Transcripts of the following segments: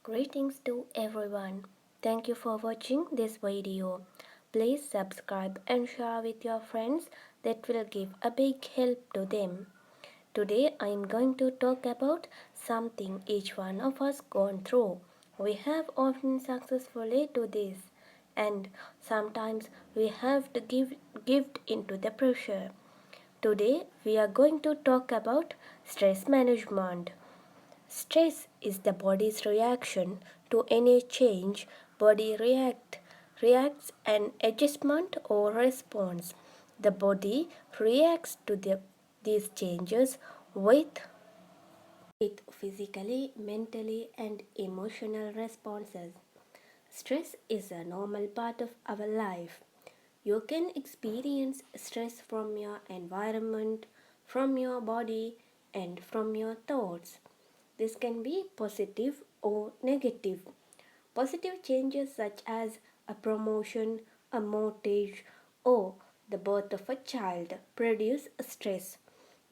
Greetings to everyone. Thank you for watching this video. Please subscribe and share with your friends, that will give a big help to them. Today I am going to talk about something each one of us gone through. We have often successfully do this, and sometimes we have to give into the pressure. Today we are going to talk about stress management. Stress is the body's reaction to any change. Body reacts an adjustment or response. The body reacts to these changes with physically, mentally, and emotional responses. Stress is a normal part of our life. You can experience stress from your environment, from your body, and from your thoughts. This can be positive or negative. Positive changes such as a promotion, a mortgage, or the birth of a child produce stress.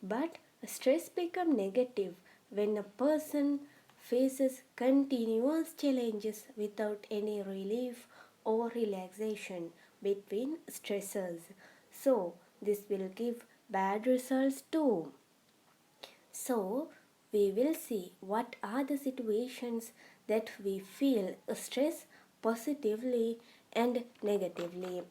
But stress becomes negative when a person faces continuous challenges without any relief or relaxation between stressors. So, this will give bad results too. So, we will see what are the situations that we feel stress positively and negatively.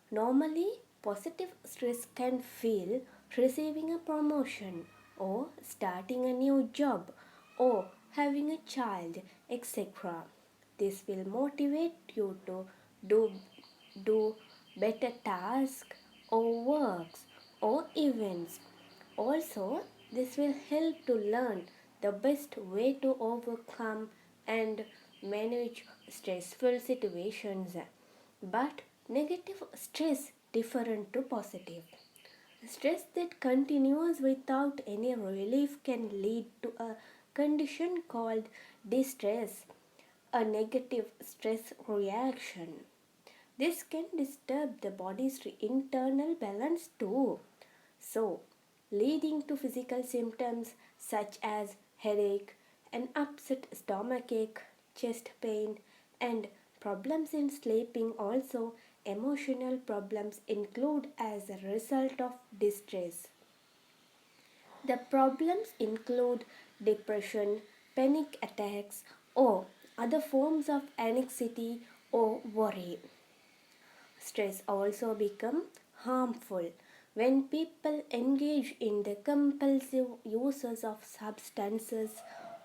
Normally, positive stress can feel receiving a promotion or starting a new job or having a child, etc. This will motivate you to do, do better tasks or works or events. Also, this will help to learn the best way to overcome and manage stressful situations. But negative stress different to positive. Stress that continues without any relief can lead to a condition called distress, a negative stress reaction. This can disturb the body's internal balance too. So, leading to physical symptoms such as headache, an upset stomachache, chest pain, and problems in sleeping. Also, emotional problems include as a result of distress. The problems include depression, panic attacks, or other forms of anxiety or worry. Stress also becomes harmful when people engage in the compulsive uses of substances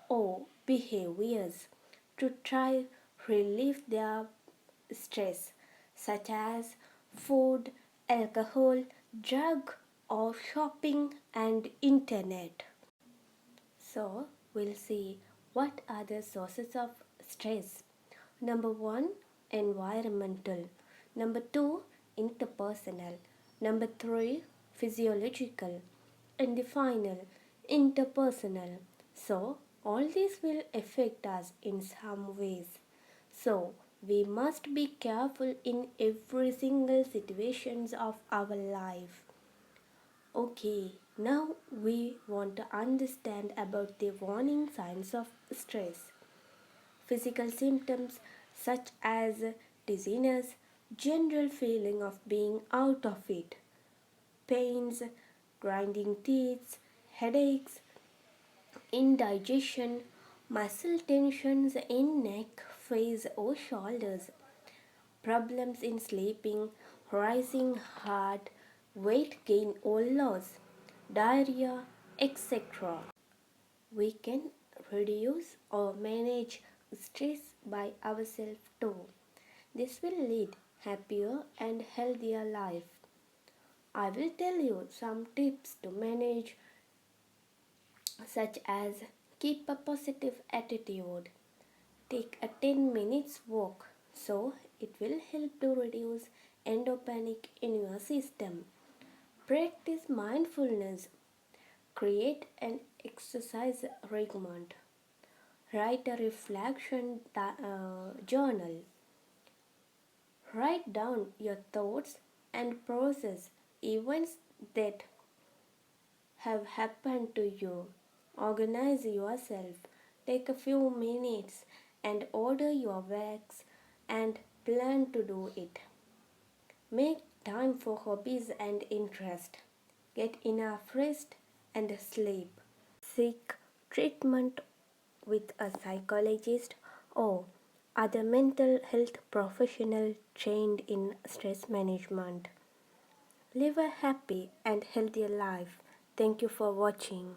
or behaviors to try relieve their stress, such as food, alcohol, drug, or shopping and internet. So, we'll see what are the sources of stress. Number 1, environmental. Number 2, interpersonal. Number 3, physiological. And the final, interpersonal. So, all these will affect us in some ways. So, we must be careful in every single situations of our life. Okay, now we want to understand about the warning signs of stress. Physical symptoms such as dizziness, general feeling of being out of it, pains, grinding teeth, headaches, indigestion, muscle tensions in neck, face or shoulders, problems in sleeping, rising heart, weight gain or loss, diarrhea, etc. We can reduce or manage stress by ourselves too. This will lead happier and healthier life. I will tell you some tips to manage, such as keep a positive attitude, take a 10 minutes walk, so it will help to reduce endopanic in your system. Practice mindfulness, create an exercise regimen, write a reflection journal, write down your thoughts and process events that have happened to you. Organize yourself. Take a few minutes and order your wax and plan to do it. Make time for hobbies and interest. Get enough rest and sleep. Seek treatment with a psychologist or other mental health professional trained in stress management. Live a happy and healthy life. Thank you for watching.